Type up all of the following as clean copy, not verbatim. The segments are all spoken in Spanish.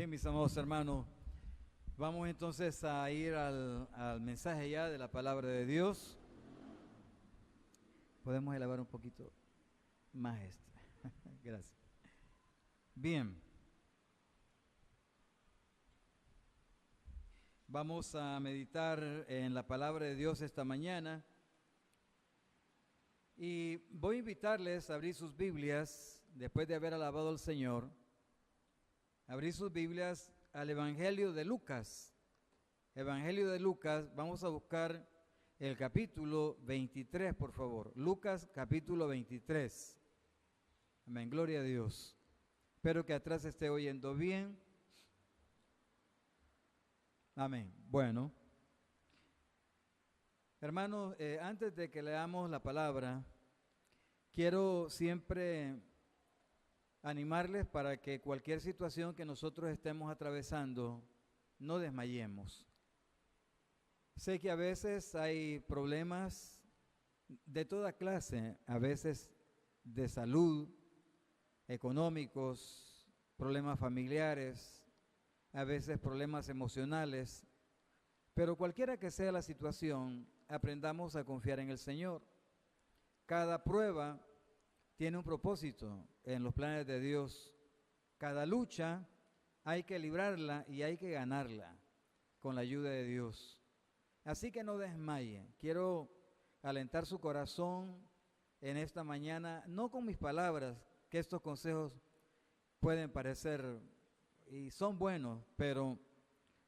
Bien, mis amados hermanos, vamos entonces a ir al mensaje ya de la palabra de Dios. Podemos elevar un poquito más esto. Gracias. Bien. Vamos a meditar en la palabra de Dios esta mañana. Y voy a invitarles a abrir sus Biblias, después de haber alabado al Señor, abrir sus Biblias al Evangelio de Lucas. Evangelio de Lucas, vamos a buscar el capítulo 23, por favor. Lucas, capítulo 23. Amén, gloria a Dios. Espero que atrás esté oyendo bien. Amén. Bueno. Hermanos, antes de que leamos la palabra, quiero siempre animarles para que cualquier situación que nosotros estemos atravesando, no desmayemos. Sé que a veces hay problemas de toda clase, a veces de salud, económicos, problemas familiares, a veces problemas emocionales, pero cualquiera que sea la situación, aprendamos a confiar en el Señor. Cada prueba tiene un propósito en los planes de Dios. Cada lucha hay que librarla y hay que ganarla con la ayuda de Dios. Así que no desmaye. Quiero alentar su corazón en esta mañana, no con mis palabras, que estos consejos pueden parecer y son buenos, pero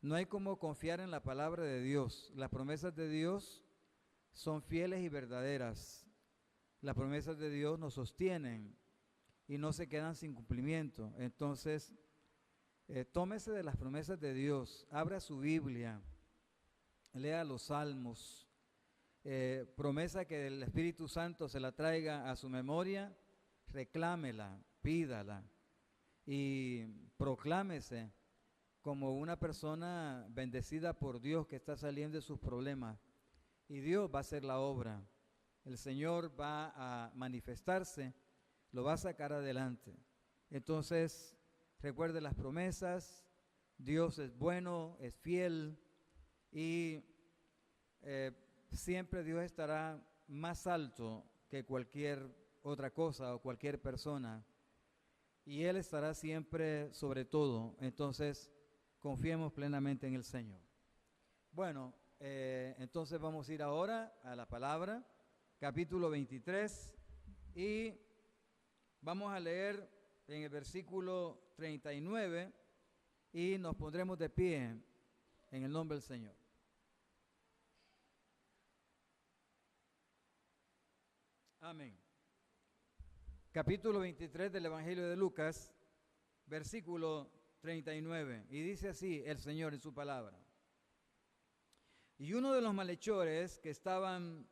no hay como confiar en la palabra de Dios. Las promesas de Dios son fieles y verdaderas. Las promesas de Dios nos sostienen y no se quedan sin cumplimiento. Entonces, tómese de las promesas de Dios, abra su Biblia, lea los salmos, promesa que el Espíritu Santo se la traiga a su memoria, reclámela, pídala y proclámese como una persona bendecida por Dios que está saliendo de sus problemas. Y Dios va a hacer la obra. El Señor va a manifestarse, lo va a sacar adelante. Entonces, recuerde las promesas. Dios es bueno, es fiel y siempre Dios estará más alto que cualquier otra cosa o cualquier persona. Y Él estará siempre sobre todo. Entonces, confiemos plenamente en el Señor. Bueno, entonces vamos a ir ahora a la palabra, capítulo 23, y vamos a leer en el versículo 39 y nos pondremos de pie en el nombre del Señor. Amén. Capítulo 23 del Evangelio de Lucas, versículo 39, y dice así el Señor en su palabra. Y uno de los malhechores que estaban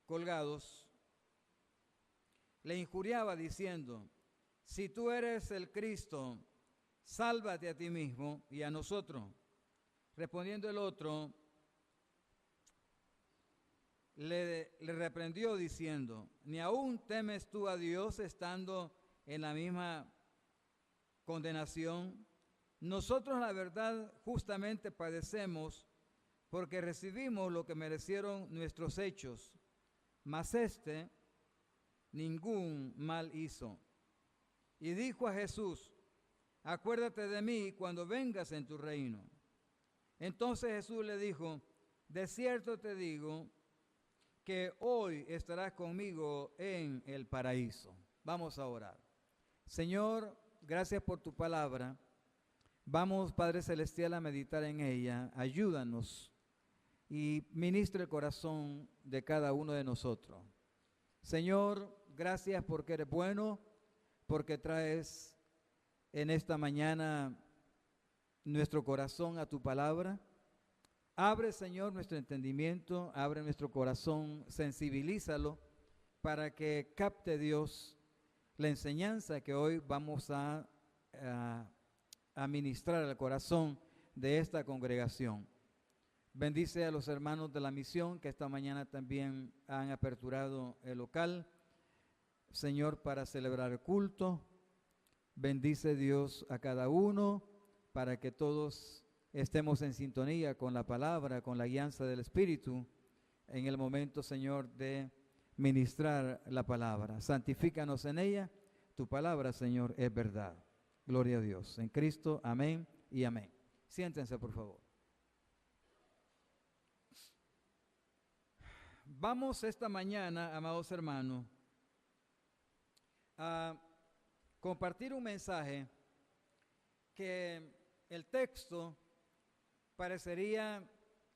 colgados le injuriaba diciendo: si tú eres el Cristo, sálvate a ti mismo y a nosotros. Respondiendo el otro, le reprendió diciendo: ni aún temes tú a Dios estando en la misma condenación. Nosotros la verdad justamente padecemos porque recibimos lo que merecieron nuestros hechos, mas este ningún mal hizo. Y dijo a Jesús: acuérdate de mí cuando vengas en tu reino. Entonces Jesús le dijo: de cierto te digo que hoy estarás conmigo en el paraíso. Vamos a orar. Señor, gracias por tu palabra. Vamos, Padre Celestial, a meditar en ella. Ayúdanos y ministra el corazón de cada uno de nosotros. Señor, gracias porque eres bueno, porque traes en esta mañana nuestro corazón a tu palabra. Abre, Señor, nuestro entendimiento, abre nuestro corazón, sensibilízalo para que capte, Dios, la enseñanza que hoy vamos a ministrar al corazón de esta congregación. Bendice a los hermanos de la misión que esta mañana también han aperturado el local, Señor, para celebrar el culto. Bendice, Dios, a cada uno para que todos estemos en sintonía con la palabra, con la guianza del Espíritu, en el momento, Señor, de ministrar la palabra. Santifícanos en ella. Tu palabra, Señor, es verdad. Gloria a Dios. En Cristo, amén y amén. Siéntense, por favor. Vamos esta mañana, amados hermanos, a compartir un mensaje que el texto parecería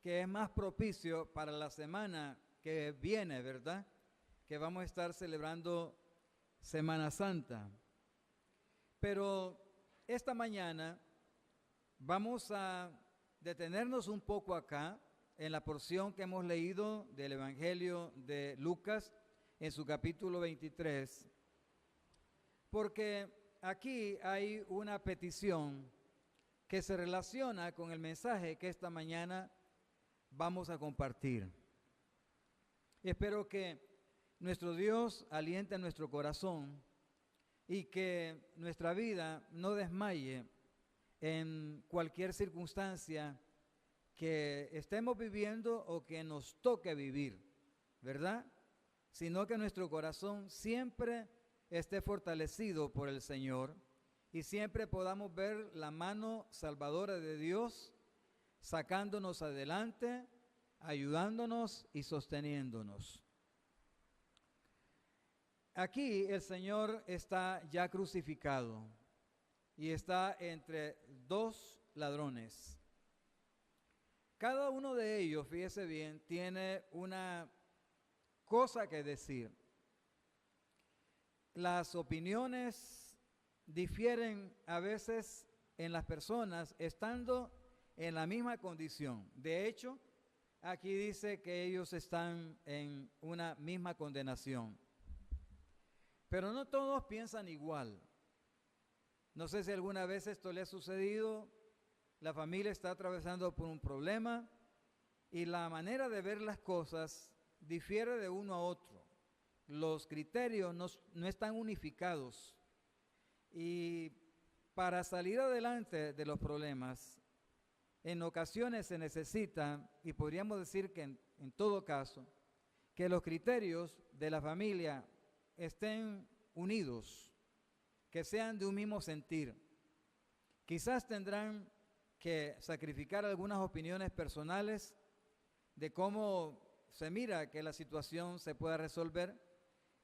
que es más propicio para la semana que viene, ¿verdad? Que vamos a estar celebrando Semana Santa. Pero esta mañana vamos a detenernos un poco acá en la porción que hemos leído del Evangelio de Lucas en su capítulo 23, porque aquí hay una petición que se relaciona con el mensaje que esta mañana vamos a compartir. Espero que nuestro Dios aliente nuestro corazón y que nuestra vida no desmaye en cualquier circunstancia que estemos viviendo o que nos toque vivir, ¿verdad? Sino que nuestro corazón siempre esté fortalecido por el Señor y siempre podamos ver la mano salvadora de Dios sacándonos adelante, ayudándonos y sosteniéndonos. Aquí el Señor está ya crucificado y está entre dos ladrones. Cada uno de ellos, fíjese bien, tiene una cosa que decir. Las opiniones difieren a veces en las personas estando en la misma condición. De hecho, aquí dice que ellos están en una misma condenación. Pero no todos piensan igual. No sé si alguna vez esto le ha sucedido. La familia está atravesando por un problema y la manera de ver las cosas difiere de uno a otro. Los criterios no están unificados. Y para salir adelante de los problemas, en ocasiones se necesita, y podríamos decir que en todo caso, que los criterios de la familia estén unidos, que sean de un mismo sentir. Quizás tendrán que sacrificar algunas opiniones personales de cómo se mira que la situación se pueda resolver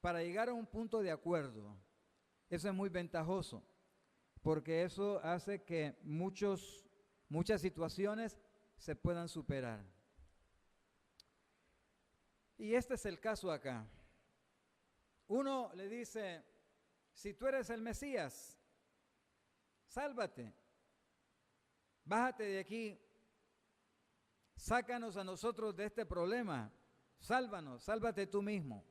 para llegar a un punto de acuerdo. Eso es muy ventajoso, porque eso hace que muchas situaciones se puedan superar. Y este es el caso acá. Uno le dice, si tú eres el Mesías, sálvate, bájate de aquí, sácanos a nosotros de este problema, sálvanos, sálvate tú mismo.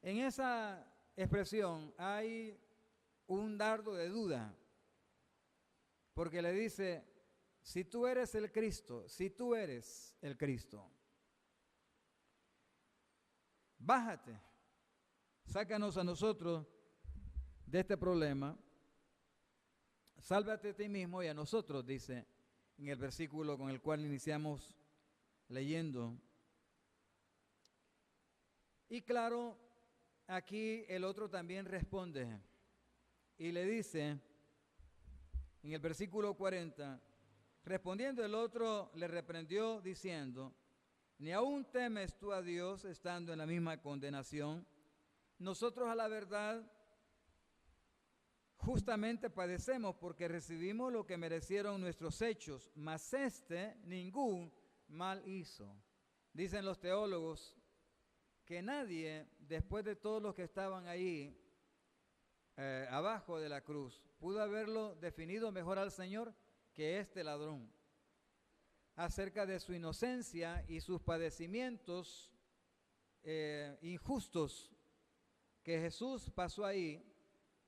En esa expresión hay un dardo de duda, porque le dice, si tú eres el Cristo, bájate, sácanos a nosotros de este problema, sálvate a ti mismo y a nosotros, dice en el versículo con el cual iniciamos leyendo. Y claro, aquí el otro también responde y le dice en el versículo 40, respondiendo el otro le reprendió diciendo, ¿ni aún temes tú a Dios estando en la misma condenación? Nosotros a la verdad justamente padecemos porque recibimos lo que merecieron nuestros hechos, mas este ningún mal hizo. Dicen los teólogos que nadie, después de todos los que estaban ahí abajo de la cruz, pudo haberlo definido mejor al Señor que este ladrón, acerca de su inocencia y sus padecimientos injustos que Jesús pasó ahí,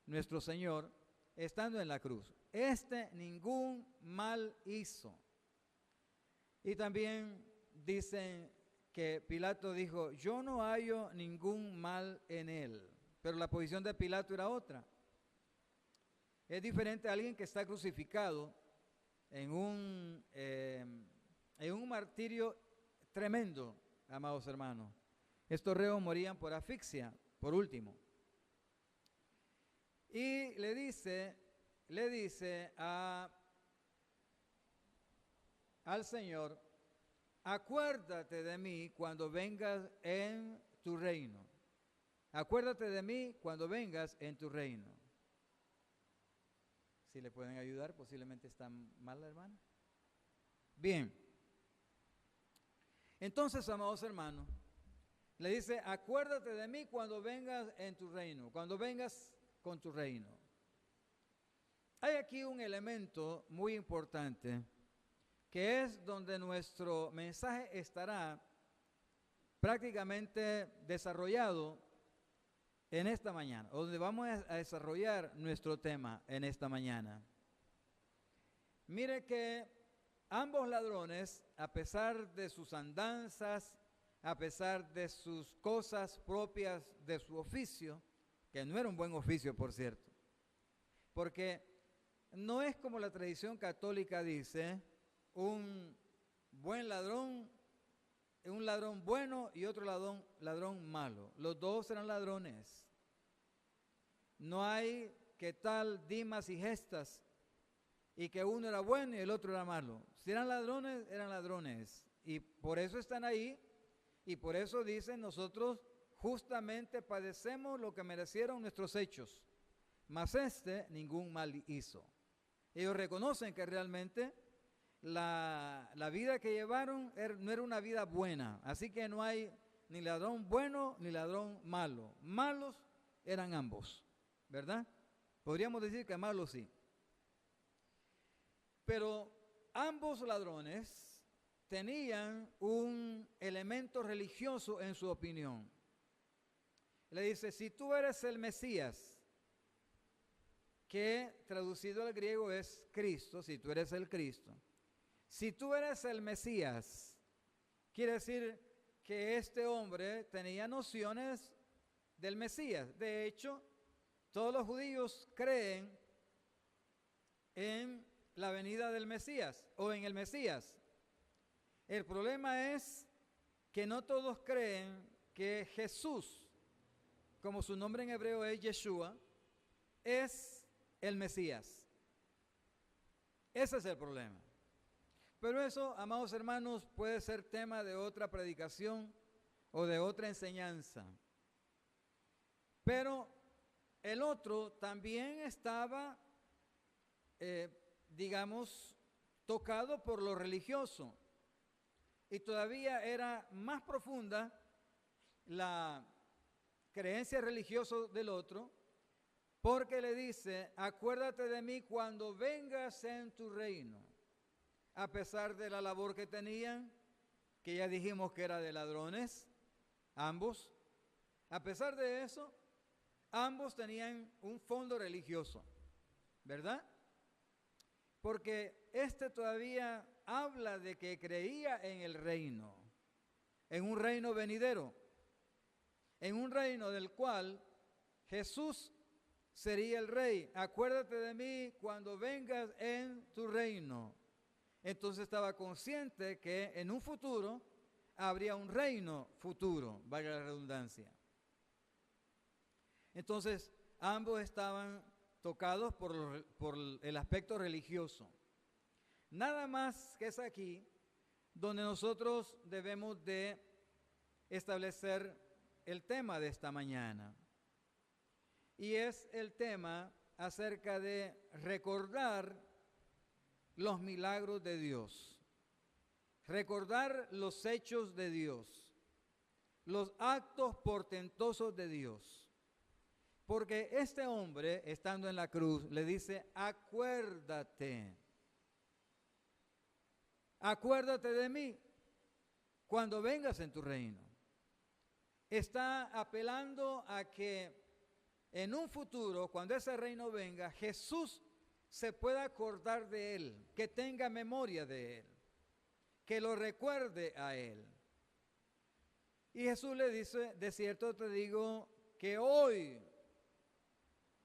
nuestro Señor, estando en la cruz. Este ningún mal hizo. Y también dicen que Pilato dijo, yo no hallo ningún mal en él. Pero la posición de Pilato era otra. Es diferente a alguien que está crucificado en un martirio tremendo, amados hermanos. Estos reos morían por asfixia, por último. Y le dice al Señor: acuérdate de mí cuando vengas en tu reino. Acuérdate de mí cuando vengas en tu reino. Si le pueden ayudar, posiblemente está mal la hermana. Bien. Entonces, amados hermanos, le dice: acuérdate de mí cuando vengas en tu reino, cuando vengas con tu reino. Hay aquí un elemento muy importante, que es donde nuestro mensaje estará prácticamente desarrollado en esta mañana, o donde vamos a desarrollar nuestro tema en esta mañana. Mire que ambos ladrones, a pesar de sus andanzas, a pesar de sus cosas propias de su oficio, que no era un buen oficio, por cierto, porque no es como la tradición católica dice, un buen ladrón, un ladrón bueno y otro ladrón malo. Los dos eran ladrones. No hay que tal dimas y gestas y que uno era bueno y el otro era malo. Si eran ladrones, eran ladrones. Y por eso están ahí y por eso dicen: nosotros justamente padecemos lo que merecieron nuestros hechos, mas ningún mal hizo. Ellos reconocen que realmente la vida que llevaron no era una vida buena, así que no hay ni ladrón bueno ni ladrón malo. Malos eran ambos, ¿verdad? Podríamos decir que malos sí. Pero ambos ladrones tenían un elemento religioso en su opinión. Le dice: si tú eres el Mesías, que traducido al griego es Cristo, si tú eres el Cristo, si tú eres el Mesías, quiere decir que este hombre tenía nociones del Mesías. De hecho, todos los judíos creen en la venida del Mesías o en el Mesías. El problema es que no todos creen que Jesús, como su nombre en hebreo es Yeshua, es el Mesías. Ese es el problema. Pero eso, amados hermanos, puede ser tema de otra predicación o de otra enseñanza. Pero el otro también estaba, digamos, tocado por lo religioso. Y todavía era más profunda la creencia religiosa del otro, porque le dice: acuérdate de mí cuando vengas en tu reino. A pesar de la labor que tenían, que ya dijimos que era de ladrones, ambos, a pesar de eso, ambos tenían un fondo religioso, ¿verdad? Porque este todavía habla de que creía en el reino, en un reino venidero, en un reino del cual Jesús sería el rey. Acuérdate de mí cuando vengas en tu reino. Entonces estaba consciente que en un futuro habría un reino futuro, valga la redundancia. Entonces ambos estaban tocados por el aspecto religioso. Nada más que es aquí donde nosotros debemos de establecer el tema de esta mañana. Y es el tema acerca de recordar los milagros de Dios, recordar los hechos de Dios, los actos portentosos de Dios. Porque este hombre, estando en la cruz, le dice: acuérdate de mí cuando vengas en tu reino. Está apelando a que en un futuro, cuando ese reino venga, Jesús se pueda acordar de él, que tenga memoria de él, que lo recuerde a él. Y Jesús le dice: de cierto te digo que hoy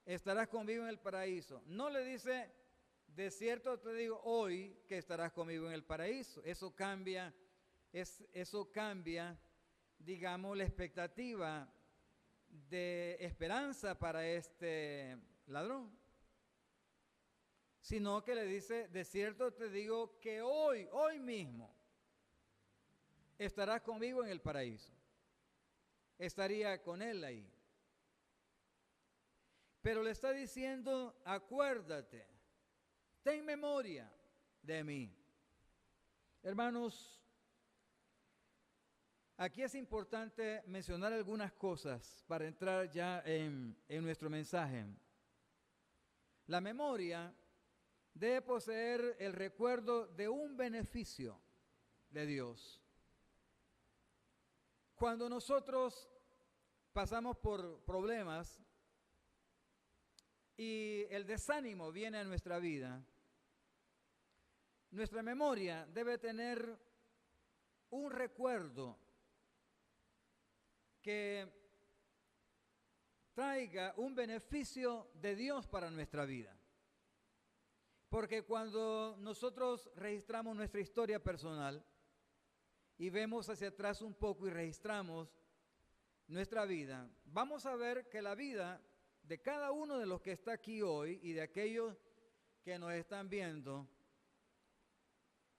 estarás conmigo en el paraíso. No le dice: de cierto te digo hoy que estarás conmigo en el paraíso. Eso cambia, digamos, la expectativa de esperanza para este ladrón. Sino que le dice, de cierto te digo que hoy mismo, estarás conmigo en el paraíso. Estaría con él ahí. Pero le está diciendo, acuérdate, ten memoria de mí. Hermanos, aquí es importante mencionar algunas cosas para entrar ya en nuestro mensaje. La memoria debe poseer el recuerdo de un beneficio de Dios. Cuando nosotros pasamos por problemas y el desánimo viene a nuestra vida, nuestra memoria debe tener un recuerdo que traiga un beneficio de Dios para nuestra vida. Porque cuando nosotros registramos nuestra historia personal y vemos hacia atrás un poco y registramos nuestra vida, vamos a ver que la vida de cada uno de los que está aquí hoy y de aquellos que nos están viendo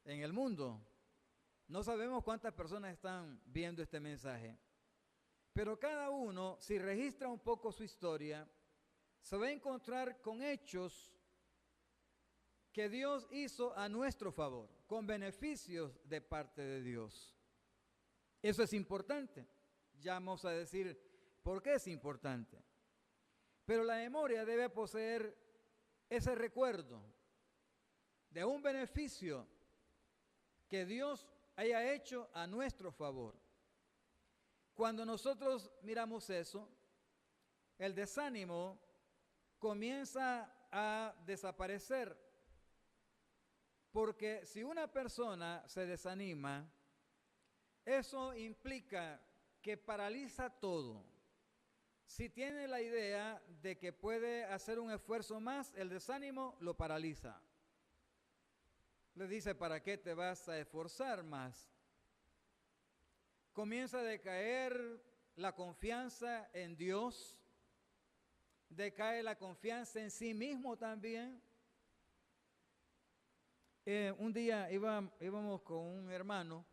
en el mundo, no sabemos cuántas personas están viendo este mensaje, pero cada uno, si registra un poco su historia, se va a encontrar con hechos que Dios hizo a nuestro favor, con beneficios de parte de Dios. Eso es importante. Ya vamos a decir por qué es importante. Pero la memoria debe poseer ese recuerdo de un beneficio que Dios haya hecho a nuestro favor. Cuando nosotros miramos eso, el desánimo comienza a desaparecer. Porque si una persona se desanima, eso implica que paraliza todo. Si tiene la idea de que puede hacer un esfuerzo más, el desánimo lo paraliza. Le dice, ¿para qué te vas a esforzar más? Comienza a decaer la confianza en Dios, decae la confianza en sí mismo también. Un día íbamos con un hermano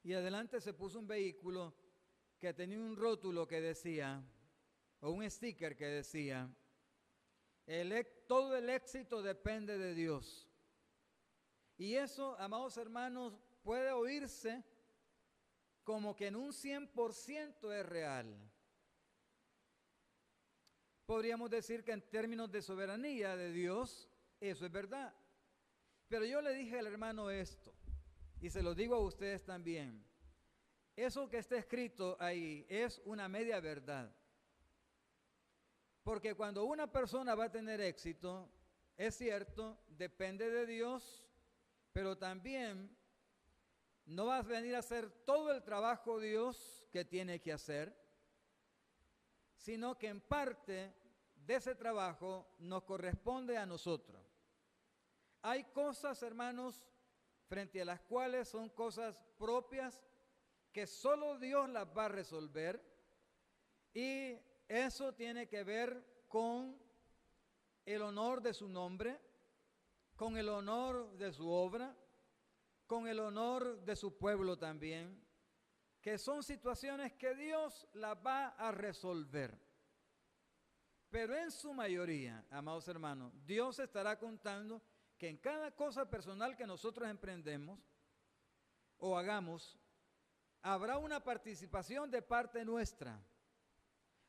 y adelante se puso un vehículo que tenía un rótulo que decía, o un sticker que decía, todo el éxito depende de Dios. Y eso, amados hermanos, puede oírse como que en un 100% es real. Podríamos decir que en términos de soberanía de Dios, eso es verdad. Pero yo le dije al hermano esto, y se lo digo a ustedes también. Eso que está escrito ahí es una media verdad. Porque cuando una persona va a tener éxito, es cierto, depende de Dios, pero también no va a venir a hacer todo el trabajo Dios que tiene que hacer, sino que en parte de ese trabajo nos corresponde a nosotros. Hay cosas, hermanos, frente a las cuales son cosas propias que solo Dios las va a resolver, y eso tiene que ver con el honor de su nombre, con el honor de su obra, con el honor de su pueblo también, que son situaciones que Dios las va a resolver. Pero en su mayoría, amados hermanos, Dios estará contando que en cada cosa personal que nosotros emprendemos o hagamos, habrá una participación de parte nuestra,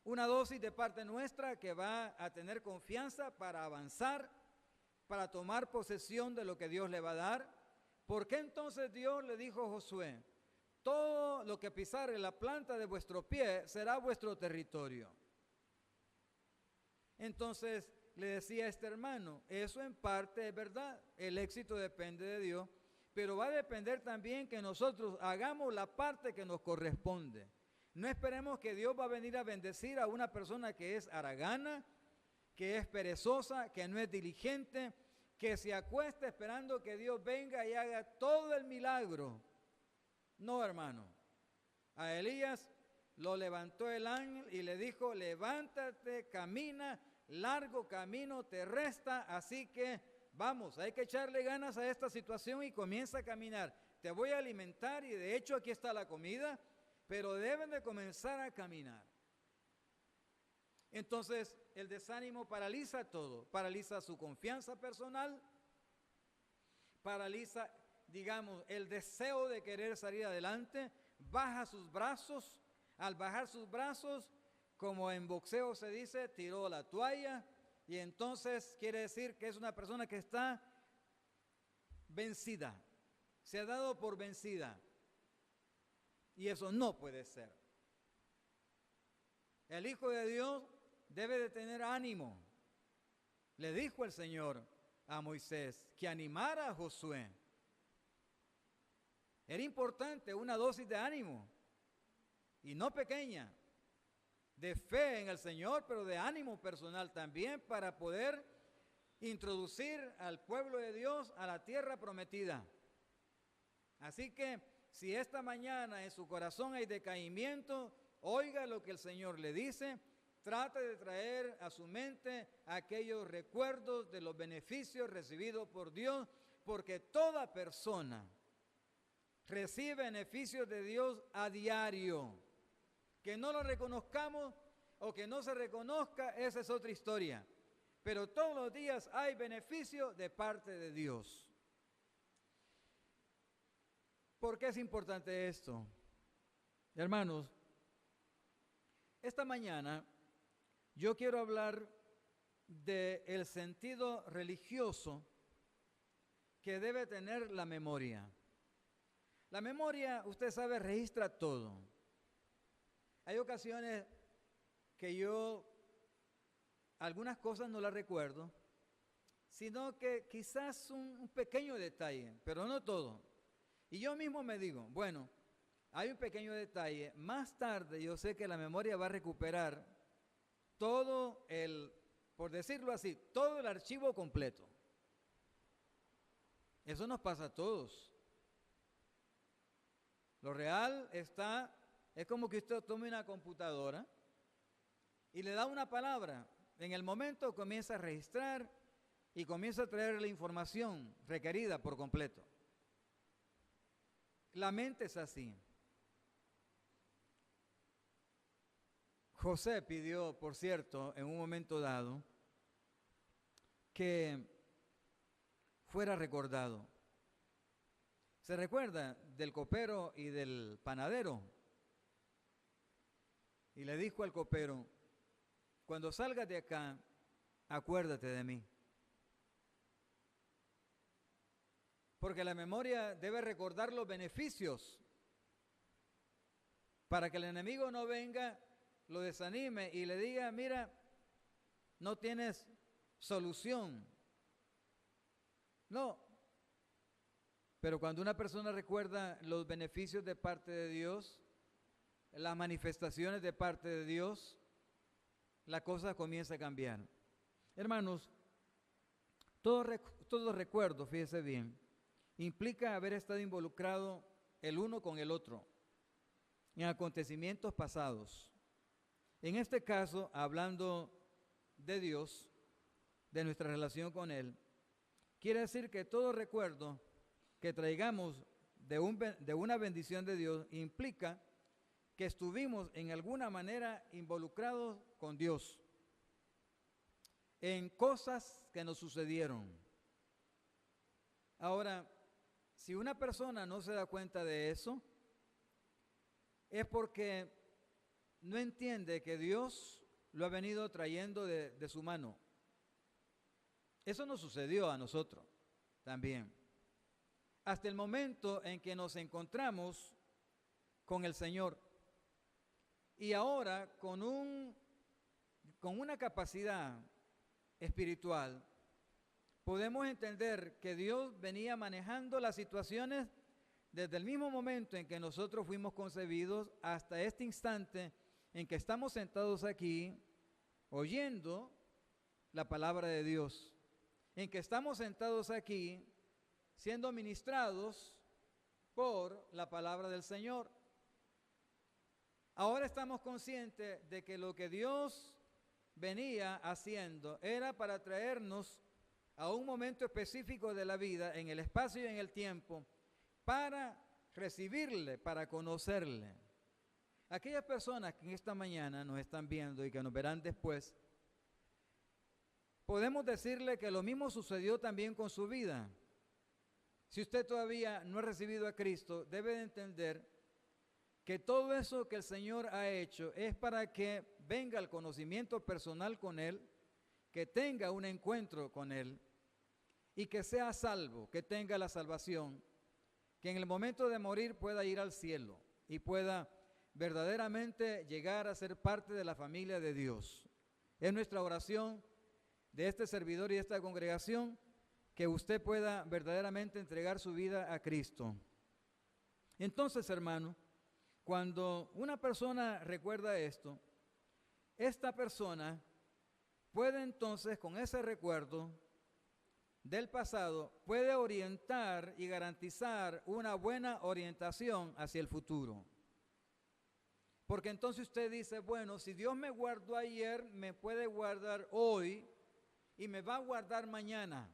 una dosis de parte nuestra que va a tener confianza para avanzar, para tomar posesión de lo que Dios le va a dar. ¿Por qué entonces Dios le dijo a Josué, todo lo que pisare la planta de vuestro pie será vuestro territorio? Entonces le decía a este hermano, eso en parte es verdad, el éxito depende de Dios, pero va a depender también que nosotros hagamos la parte que nos corresponde. No esperemos que Dios va a venir a bendecir a una persona que es haragana, que es perezosa, que no es diligente, que se acuesta esperando que Dios venga y haga todo el milagro. No, hermano. A Elías lo levantó el ángel y le dijo, levántate, camina, largo camino te resta, así que vamos, hay que echarle ganas a esta situación y comienza a caminar. Te voy a alimentar y de hecho aquí está la comida, pero deben de comenzar a caminar. Entonces el desánimo paraliza todo, paraliza su confianza personal, paraliza, digamos, el deseo de querer salir adelante, baja sus brazos. Al bajar sus brazos, como en boxeo se dice, tiró la toalla, y entonces quiere decir que es una persona que está vencida, se ha dado por vencida, y eso no puede ser. El Hijo de Dios debe de tener ánimo. Le dijo el Señor a Moisés que animara a Josué. Era importante una dosis de ánimo, y no pequeña, de fe en el Señor, pero de ánimo personal también para poder introducir al pueblo de Dios a la tierra prometida. Así que si esta mañana en su corazón hay decaimiento, oiga lo que el Señor le dice, trate de traer a su mente aquellos recuerdos de los beneficios recibidos por Dios, porque toda persona recibe beneficios de Dios a diario. Que no lo reconozcamos o que no se reconozca, esa es otra historia. Pero todos los días hay beneficio de parte de Dios. ¿Por qué es importante esto? Hermanos, esta mañana yo quiero hablar del sentido religioso que debe tener la memoria. La memoria, usted sabe, registra todo. Hay ocasiones que yo algunas cosas no las recuerdo, sino que quizás un pequeño detalle, pero no todo. Y yo mismo me digo, bueno, hay un pequeño detalle, más tarde yo sé que la memoria va a recuperar todo el, por decirlo así, todo el archivo completo. Eso nos pasa a todos. Lo real está, es como que usted tome una computadora y le da una palabra. En el momento comienza a registrar y comienza a traer la información requerida por completo. La mente es así. José pidió, por cierto, en un momento dado, que fuera recordado. ¿Se recuerda del copero y del panadero? Y le dijo al copero, cuando salgas de acá, acuérdate de mí. Porque la memoria debe recordar los beneficios para que el enemigo no venga, lo desanime y le diga, mira, no tienes solución. No. Pero cuando una persona recuerda los beneficios de parte de Dios, las manifestaciones de parte de Dios, la cosa comienza a cambiar. Hermanos, todo recuerdo, fíjese bien, implica haber estado involucrado el uno con el otro en acontecimientos pasados. En este caso, hablando de Dios, de nuestra relación con Él, quiere decir que todo recuerdo que traigamos de una bendición de Dios implica que estuvimos en alguna manera involucrados con Dios en cosas que nos sucedieron. Ahora, si una persona no se da cuenta de eso, es porque no entiende que Dios lo ha venido trayendo de su mano. Eso nos sucedió a nosotros también. Hasta el momento en que nos encontramos con el Señor. Y ahora con una capacidad espiritual, podemos entender que Dios venía manejando las situaciones desde el mismo momento en que nosotros fuimos concebidos hasta este instante en que estamos sentados aquí oyendo la palabra de Dios. en que estamos sentados aquí siendo ministrados por la palabra del Señor. Ahora estamos conscientes de que lo que Dios venía haciendo era para traernos a un momento específico de la vida, en el espacio y en el tiempo, para recibirle, para conocerle. Aquellas personas que en esta mañana nos están viendo y que nos verán después, podemos decirle que lo mismo sucedió también con su vida. Si usted todavía no ha recibido a Cristo, debe de entender que todo eso que el Señor ha hecho es para que venga el conocimiento personal con Él, que tenga un encuentro con Él y que sea salvo, que tenga la salvación, que en el momento de morir pueda ir al cielo y pueda verdaderamente llegar a ser parte de la familia de Dios. Es nuestra oración de este servidor y de esta congregación que usted pueda verdaderamente entregar su vida a Cristo. Entonces, hermano, cuando una persona recuerda esto, esta persona puede entonces, con ese recuerdo del pasado, puede orientar y garantizar una buena orientación hacia el futuro. Porque entonces usted dice, bueno, si Dios me guardó ayer, me puede guardar hoy y me va a guardar mañana.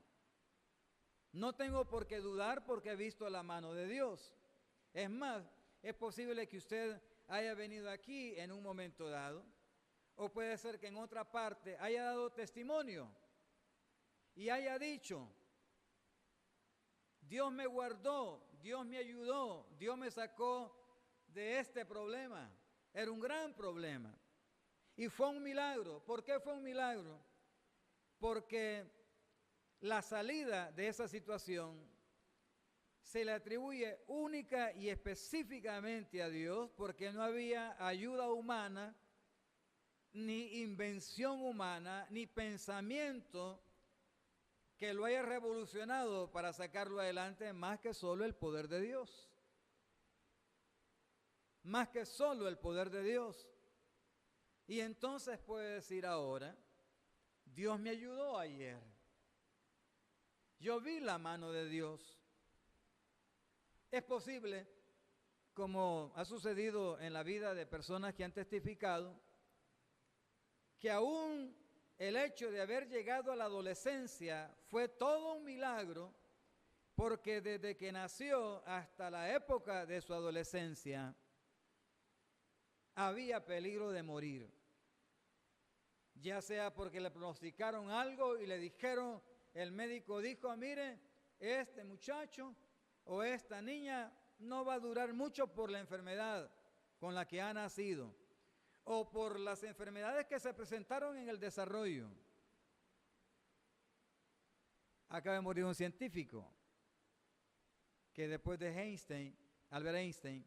No tengo por qué dudar porque he visto la mano de Dios. Es más, es posible que usted haya venido aquí en un momento dado, o puede ser que en otra parte haya dado testimonio y haya dicho, Dios me guardó, Dios me ayudó, Dios me sacó de este problema. Era un gran problema y fue un milagro. ¿Por qué fue un milagro? Porque la salida de esa situación se le atribuye única y específicamente a Dios, porque no había ayuda humana, ni invención humana, ni pensamiento que lo haya revolucionado para sacarlo adelante, más que solo el poder de Dios. Más que solo el poder de Dios. Y entonces puede decir ahora, Dios me ayudó ayer. Yo vi la mano de Dios. Es posible, como ha sucedido en la vida de personas que han testificado, que aún el hecho de haber llegado a la adolescencia fue todo un milagro, porque desde que nació hasta la época de su adolescencia había peligro de morir. Ya sea porque le pronosticaron algo y le dijeron, el médico dijo, mire, este muchacho o esta niña no va a durar mucho por la enfermedad con la que ha nacido, o por las enfermedades que se presentaron en el desarrollo. Acaba de morir un científico que después de Einstein, Albert Einstein,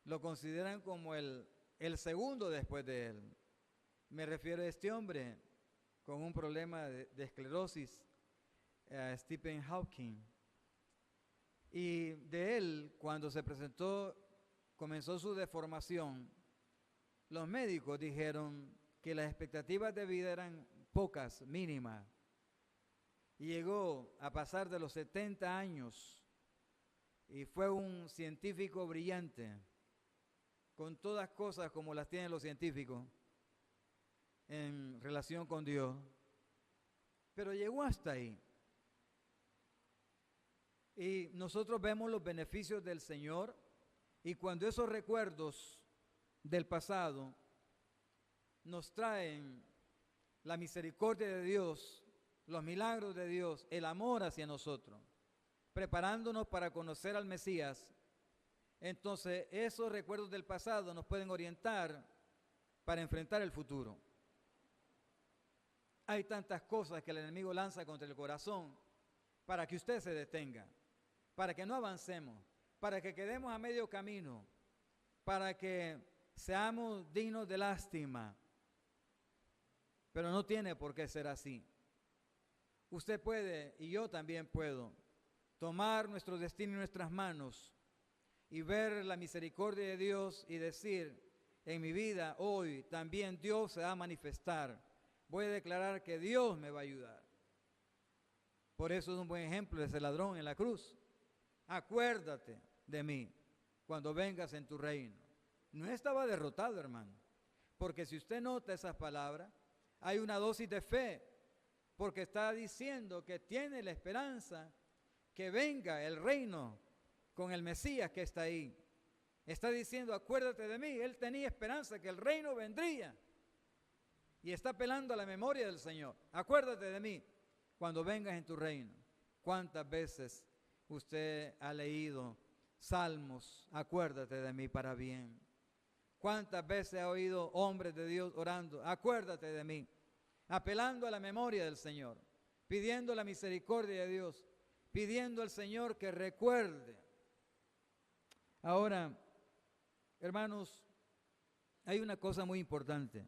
lo consideran como el segundo después de él. Me refiero a este hombre con un problema de esclerosis, Stephen Hawking. Y de él, cuando se presentó, comenzó su deformación, los médicos dijeron que las expectativas de vida eran pocas, mínimas. Y llegó a pasar de los 70 años y fue un científico brillante, con todas cosas como las tienen los científicos en relación con Dios. Pero llegó hasta ahí. Y nosotros vemos los beneficios del Señor, y cuando esos recuerdos del pasado nos traen la misericordia de Dios, los milagros de Dios, el amor hacia nosotros, preparándonos para conocer al Mesías, entonces esos recuerdos del pasado nos pueden orientar para enfrentar el futuro. Hay tantas cosas que el enemigo lanza contra el corazón para que usted se detenga, para que no avancemos, para que quedemos a medio camino, para que seamos dignos de lástima. Pero no tiene por qué ser así. Usted puede, y yo también puedo, tomar nuestro destino en nuestras manos y ver la misericordia de Dios y decir, en mi vida hoy también Dios se va a manifestar. Voy a declarar que Dios me va a ayudar. Por eso es un buen ejemplo ese ladrón en la cruz. Acuérdate de mí cuando vengas en tu reino. No estaba derrotado, hermano, porque si usted nota esas palabras, hay una dosis de fe, porque está diciendo que tiene la esperanza que venga el reino con el Mesías que está ahí. Está diciendo, acuérdate de mí. Él tenía esperanza que el reino vendría. Y está apelando a la memoria del Señor. Acuérdate de mí cuando vengas en tu reino. ¿Cuántas veces usted ha leído salmos? Acuérdate de mí para bien. ¿Cuántas veces ha oído hombres de Dios orando? Acuérdate de mí. Apelando a la memoria del Señor. Pidiendo la misericordia de Dios. Pidiendo al Señor que recuerde. Ahora, hermanos, hay una cosa muy importante.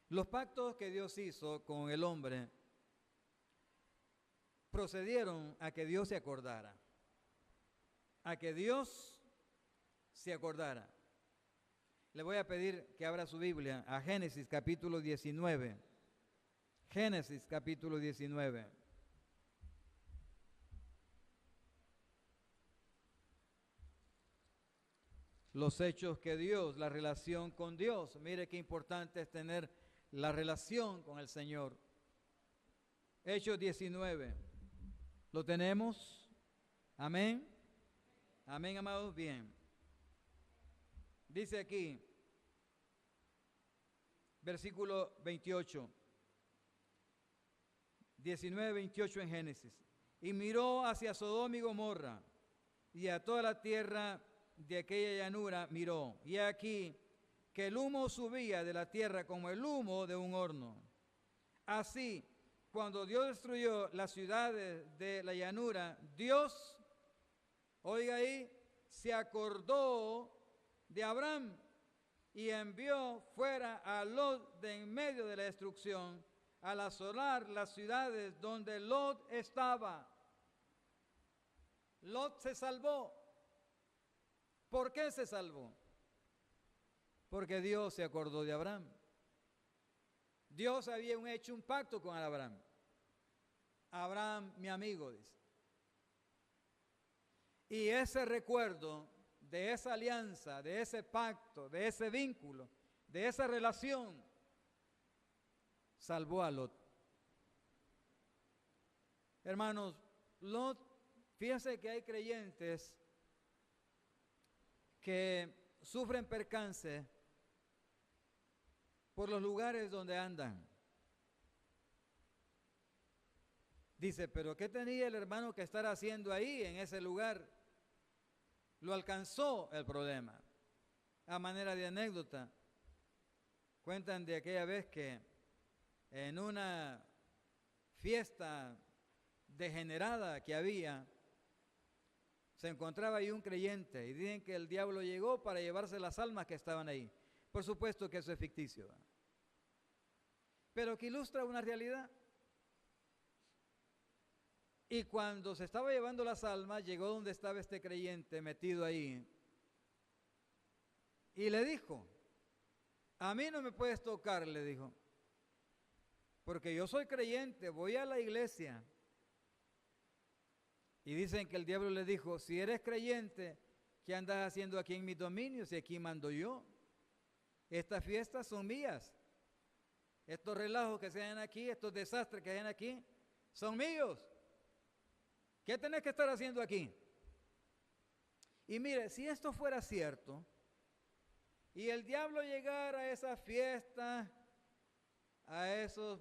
Los pactos que Dios hizo con el hombre procedieron a que Dios se acordara. A que Dios se acordara. Le voy a pedir que abra su Biblia a Génesis capítulo 19. Génesis capítulo 19. Los hechos que Dios, la relación con Dios. Mire qué importante es tener la relación con el Señor. Hechos 19. ¿Lo tenemos? Amén. Amén, amados. Bien. Dice aquí, versículo 28. 19, 28 en Génesis. Y miró hacia Sodoma y Gomorra y a toda la tierra de aquella llanura miró, y aquí que el humo subía de la tierra como el humo de un horno. Así, cuando Dios destruyó las ciudades de la llanura, Dios, oiga ahí, se acordó de Abraham y envió fuera a Lot de en medio de la destrucción, al asolar las ciudades donde Lot estaba. Lot se salvó. ¿Por qué se salvó? Porque Dios se acordó de Abraham. Dios había hecho un pacto con Abraham. Abraham, mi amigo, dice. Y ese recuerdo de esa alianza, de ese pacto, de ese vínculo, de esa relación, salvó a Lot. Hermanos, Lot, fíjense que hay creyentes que sufren percance por los lugares donde andan. Dice, pero ¿qué tenía el hermano que estar haciendo ahí, en ese lugar? Lo alcanzó el problema. A manera de anécdota, cuentan de aquella vez que en una fiesta degenerada que había, se encontraba ahí un creyente y dicen que el diablo llegó para llevarse las almas que estaban ahí. Por supuesto que eso es ficticio, ¿verdad? Pero que ilustra una realidad. Y cuando se estaba llevando las almas, llegó donde estaba este creyente metido ahí y le dijo, a mí no me puedes tocar, le dijo, porque yo soy creyente, voy a la iglesia. Y dicen que el diablo le dijo, si eres creyente, ¿qué andas haciendo aquí en mi dominio si aquí mando yo? Estas fiestas son mías. Estos relajos que se dan aquí, estos desastres que se dan aquí, son míos. ¿Qué tenés que estar haciendo aquí? Y mire, si esto fuera cierto, y el diablo llegara a esa fiesta, a esos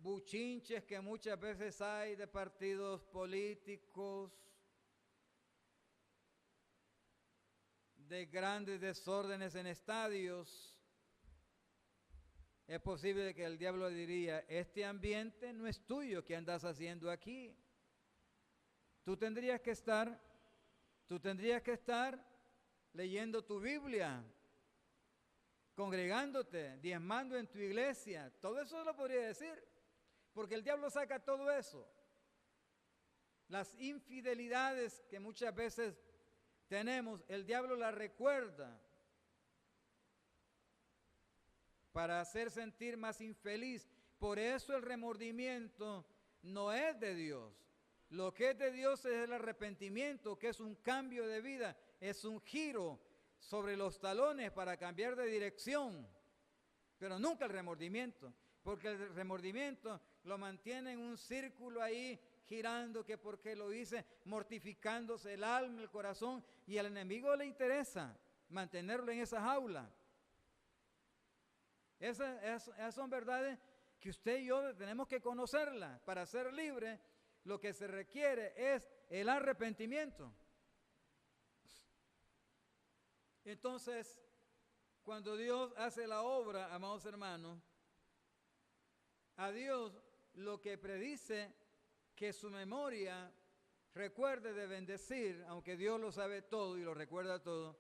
buchinches que muchas veces hay de partidos políticos, de grandes desórdenes en estadios, es posible que el diablo diría, este ambiente no es tuyo, ¿qué andas haciendo aquí? Tú tendrías que estar leyendo tu Biblia, congregándote, diezmando en tu iglesia, todo eso lo podría decir. Porque el diablo saca todo eso. Las infidelidades que muchas veces tenemos, el diablo las recuerda para hacer sentir más infeliz. Por eso el remordimiento no es de Dios. Lo que es de Dios es el arrepentimiento, que es un cambio de vida, es un giro sobre los talones para cambiar de dirección, pero nunca el remordimiento, porque el remordimiento lo mantiene en un círculo ahí girando, que porque lo hice, mortificándose el alma, el corazón, y al enemigo le interesa mantenerlo en esa jaula. Esas son verdades que usted y yo tenemos que conocerlas. Para ser libre, lo que se requiere es el arrepentimiento. Entonces, cuando Dios hace la obra, amados hermanos, a Dios lo que predice que su memoria recuerde de bendecir, aunque Dios lo sabe todo y lo recuerda todo,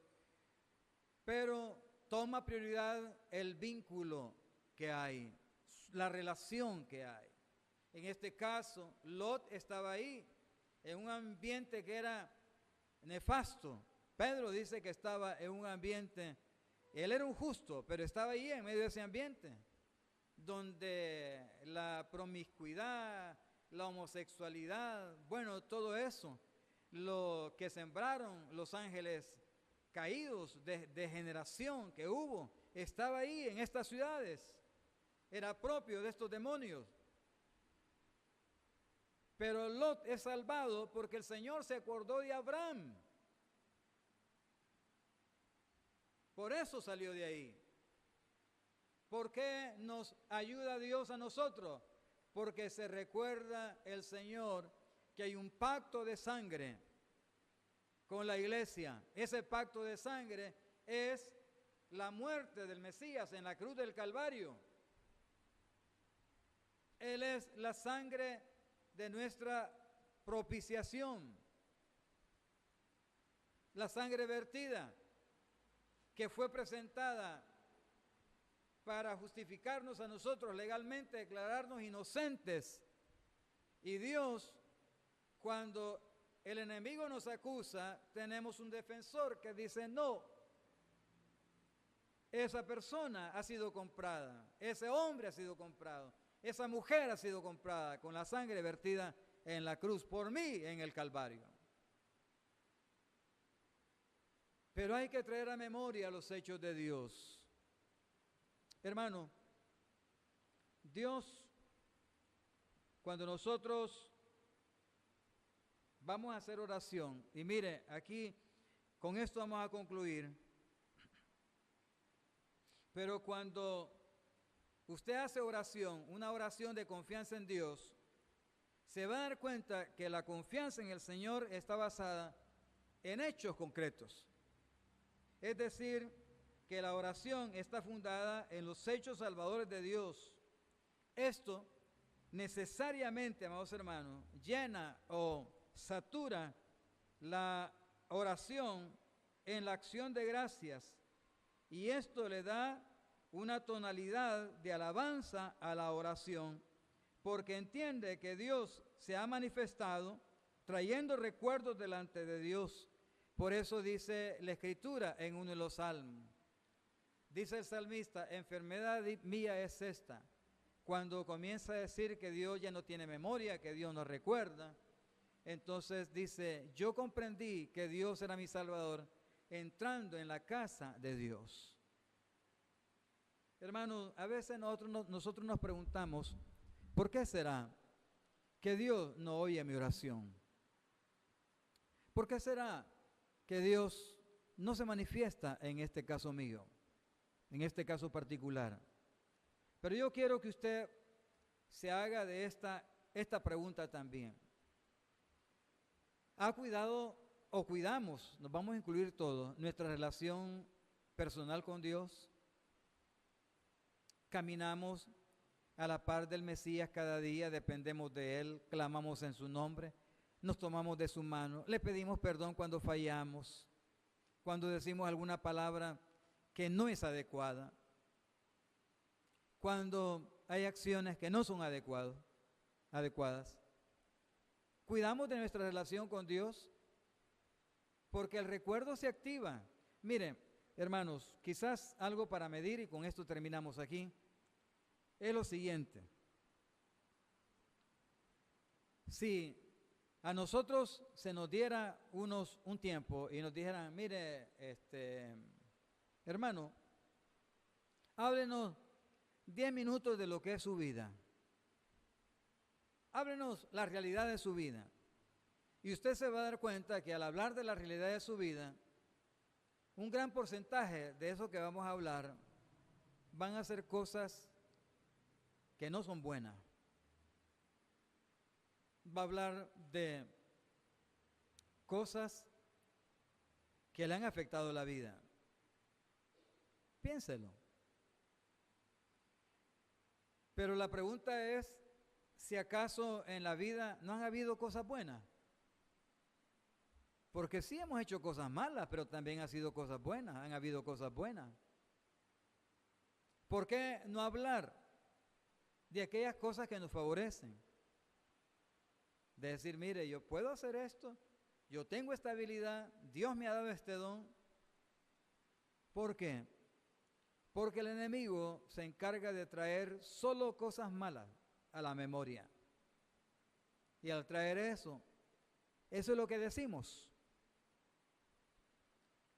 pero toma prioridad el vínculo que hay, la relación que hay. En este caso, Lot estaba ahí, en un ambiente que era nefasto. Pedro dice que estaba en un ambiente, él era un justo, pero estaba ahí en medio de ese ambiente, donde la promiscuidad, la homosexualidad, bueno, todo eso, lo que sembraron los ángeles caídos de generación que hubo, estaba ahí en estas ciudades, era propio de estos demonios. Pero Lot es salvado porque el Señor se acordó de Abraham. Por eso salió de ahí. ¿Por qué nos ayuda Dios a nosotros? Porque se recuerda el Señor que hay un pacto de sangre con la iglesia. Ese pacto de sangre es la muerte del Mesías en la cruz del Calvario. Él es la sangre de nuestra propiciación, la sangre vertida que fue presentada para justificarnos a nosotros legalmente, declararnos inocentes. Y Dios, cuando el enemigo nos acusa, tenemos un defensor que dice: no, esa persona ha sido comprada, ese hombre ha sido comprado, esa mujer ha sido comprada con la sangre vertida en la cruz por mí en el Calvario. Pero hay que traer a memoria los hechos de Dios. Hermano, Dios, cuando nosotros vamos a hacer oración, y mire, aquí con esto vamos a concluir, pero cuando usted hace oración, una oración de confianza en Dios, se va a dar cuenta que la confianza en el Señor está basada en hechos concretos. Es decir, que la oración está fundada en los hechos salvadores de Dios. Esto necesariamente, amados hermanos, llena o satura la oración en la acción de gracias, y esto le da una tonalidad de alabanza a la oración, porque entiende que Dios se ha manifestado trayendo recuerdos delante de Dios. Por eso dice la Escritura en uno de los salmos, dice el salmista: enfermedad mía es esta. Cuando comienza a decir que Dios ya no tiene memoria, que Dios no recuerda, entonces dice: yo comprendí que Dios era mi Salvador entrando en la casa de Dios. Hermanos, a veces nosotros nos preguntamos: ¿por qué será que Dios no oye mi oración? ¿Por qué será que Dios no se manifiesta en este caso mío, en este caso particular? Pero yo quiero que usted se haga de esta pregunta también. ¿Ha cuidado o cuidamos, nos vamos a incluir todos, nuestra relación personal con Dios? ¿Caminamos a la par del Mesías cada día? ¿Dependemos de Él? ¿Clamamos en su nombre? ¿Nos tomamos de su mano? ¿Le pedimos perdón cuando fallamos? ¿Cuando decimos alguna palabra que no es adecuada? ¿Cuando hay acciones que no son adecuadas? ¿Cuidamos de nuestra relación con Dios? Porque el recuerdo se activa. Mire, hermanos, quizás algo para medir, y con esto terminamos aquí, es lo siguiente. Si a nosotros se nos diera un tiempo y nos dijeran, mire, hermano, háblenos 10 minutos de lo que es su vida. Háblenos la realidad de su vida. Y usted se va a dar cuenta que al hablar de la realidad de su vida, un gran porcentaje de eso que vamos a hablar van a ser cosas que no son buenas. Va a hablar de cosas que le han afectado la vida. Piénselo. Pero la pregunta es, si acaso en la vida no han habido cosas buenas. Porque sí hemos hecho cosas malas, pero también han sido cosas buenas, han habido cosas buenas. ¿Por qué no hablar de aquellas cosas que nos favorecen? De decir, mire, yo puedo hacer esto, yo tengo esta habilidad, Dios me ha dado este don. ¿Por qué? Porque el enemigo se encarga de traer solo cosas malas a la memoria. Y al traer eso es lo que decimos.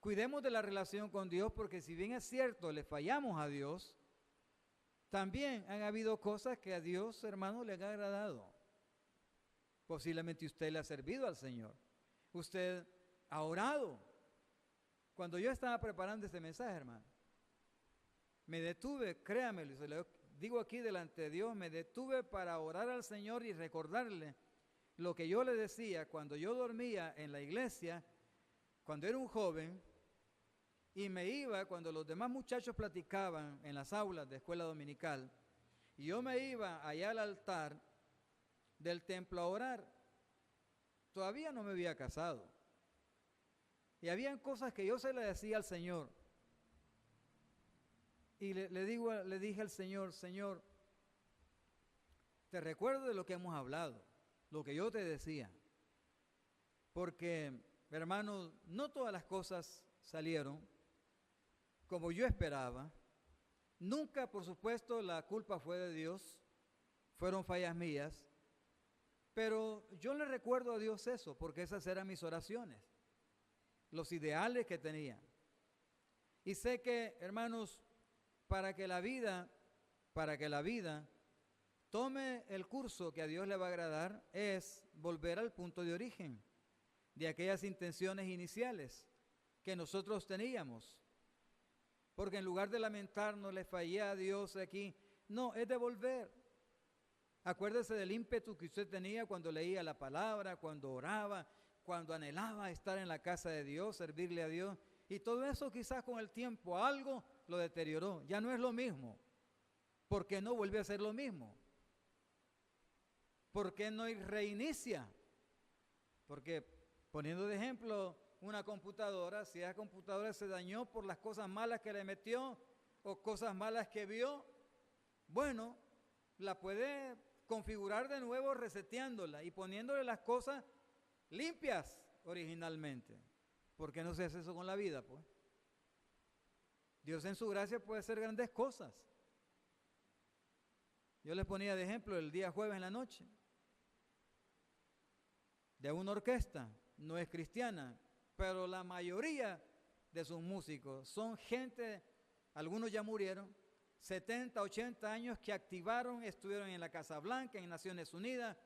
Cuidemos de la relación con Dios, porque si bien es cierto, le fallamos a Dios, también han habido cosas que a Dios, hermano, le han agradado. Posiblemente usted le ha servido al Señor. Usted ha orado. Cuando yo estaba preparando este mensaje, hermano, me detuve, créamelo, y se lo digo aquí delante de Dios, me detuve para orar al Señor y recordarle lo que yo le decía cuando yo dormía en la iglesia, cuando era un joven, y me iba cuando los demás muchachos platicaban en las aulas de escuela dominical, y yo me iba allá al altar del templo a orar. Todavía no me había casado. Y habían cosas que yo se le decía al Señor. Y le dije al Señor, Señor, te recuerdo de lo que hemos hablado, lo que yo te decía. Porque, hermanos, no todas las cosas salieron como yo esperaba. Nunca, por supuesto, la culpa fue de Dios, fueron fallas mías. Pero yo le recuerdo a Dios eso, porque esas eran mis oraciones, los ideales que tenía. Y sé que, hermanos, para que la vida tome el curso que a Dios le va a agradar, es volver al punto de origen de aquellas intenciones iniciales que nosotros teníamos. Porque en lugar de lamentarnos, le fallé a Dios aquí, no, es de volver. Acuérdese del ímpetu que usted tenía cuando leía la palabra, cuando oraba, cuando anhelaba estar en la casa de Dios, servirle a Dios. Y todo eso quizás con el tiempo algo lo deterioró. Ya no es lo mismo. ¿Por qué no vuelve a ser lo mismo? ¿Por qué no reinicia? Porque, poniendo de ejemplo, una computadora, si esa computadora se dañó por las cosas malas que le metió o cosas malas que vio, bueno, la puede configurar de nuevo reseteándola y poniéndole las cosas limpias originalmente. ¿Por qué no se hace eso con la vida, pues? Dios en su gracia puede hacer grandes cosas. Yo les ponía de ejemplo el día jueves en la noche de una orquesta, no es cristiana, pero la mayoría de sus músicos son gente, algunos ya murieron, 70, 80 años que activaron, estuvieron en la Casa Blanca, en Naciones Unidas,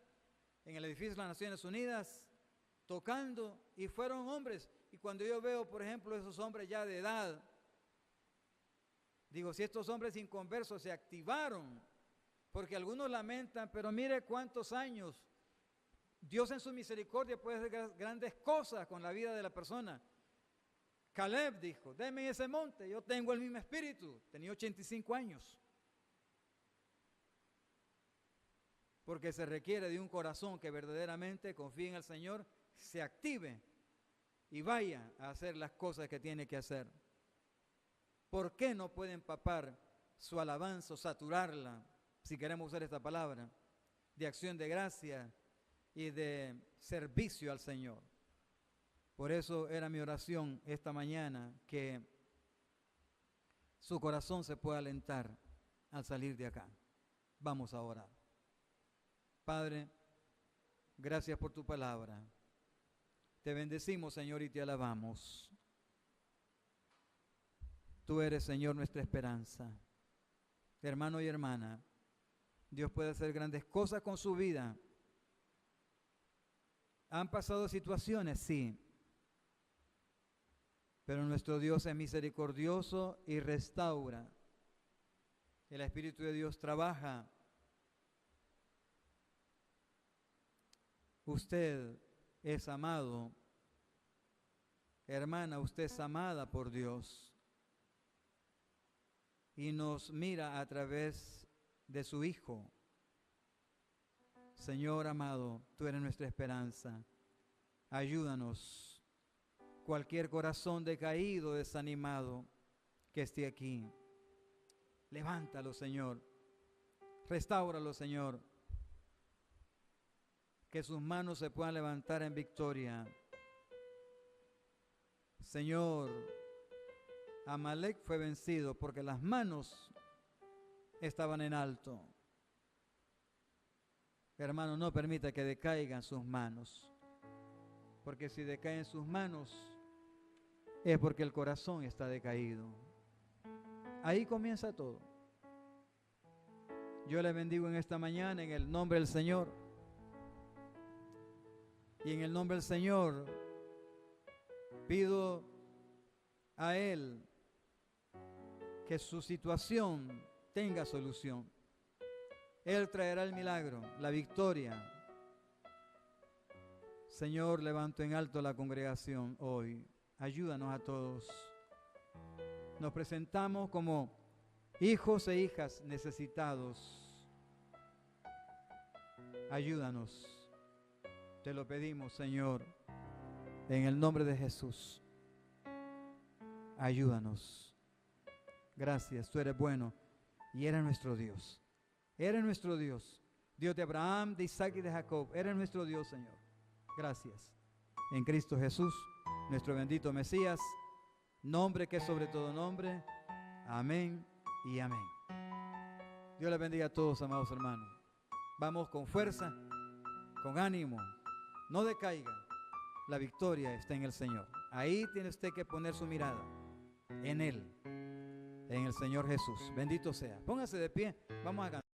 en el edificio de las Naciones Unidas, tocando, y fueron hombres. Y cuando yo veo, por ejemplo, esos hombres ya de edad, digo, si estos hombres inconversos se activaron, porque algunos lamentan, pero mire cuántos años, Dios en su misericordia puede hacer grandes cosas con la vida de la persona. Caleb dijo, deme ese monte, yo tengo el mismo espíritu, tenía 85 años. Porque se requiere de un corazón que verdaderamente confíe en el Señor, se active y vaya a hacer las cosas que tiene que hacer. ¿Por qué no puede empapar su alabanza o saturarla, si queremos usar esta palabra, de acción de gracia y de servicio al Señor? Por eso era mi oración esta mañana, que su corazón se pueda alentar al salir de acá. Vamos a orar. Padre, Gracias por tu palabra. Te bendecimos, Señor, y te alabamos. Tú eres, Señor, nuestra esperanza. Hermano y hermana, Dios puede hacer grandes cosas con su vida. ¿Han pasado situaciones? Sí. Pero nuestro Dios es misericordioso y restaura. El Espíritu de Dios trabaja. Usted es amado. Hermana, usted es amada por Dios. Y nos mira a través de su Hijo. Señor amado, tú eres nuestra esperanza. Ayúdanos. Cualquier corazón decaído, desanimado, que esté aquí, levántalo, Señor. Restáuralo, Señor. Que sus manos se puedan levantar en victoria. Señor, Amalek fue vencido porque las manos estaban en alto. Hermano, no permita que decaigan sus manos, porque si decaen sus manos es porque el corazón está decaído. Ahí comienza todo. Yo le bendigo en esta mañana en el nombre del Señor. Y en el nombre del Señor pido a Él que su situación tenga solución. Él traerá el milagro, la victoria. Señor, levanto en alto la congregación hoy. Ayúdanos a todos. Nos presentamos como hijos e hijas necesitados. Ayúdanos. Te lo pedimos, Señor, en el nombre de Jesús. Ayúdanos. Gracias, tú eres bueno y eres nuestro Dios. Eres nuestro Dios. Dios de Abraham, de Isaac y de Jacob. Eres nuestro Dios, Señor. Gracias. En Cristo Jesús, nuestro bendito Mesías, nombre que es sobre todo nombre. Amén y amén. Dios les bendiga a todos, amados hermanos. Vamos con fuerza, con ánimo. No decaiga. La victoria está en el Señor. Ahí tiene usted que poner su mirada. En Él. En el Señor Jesús. Bendito sea. Póngase de pie. Vamos a cantar.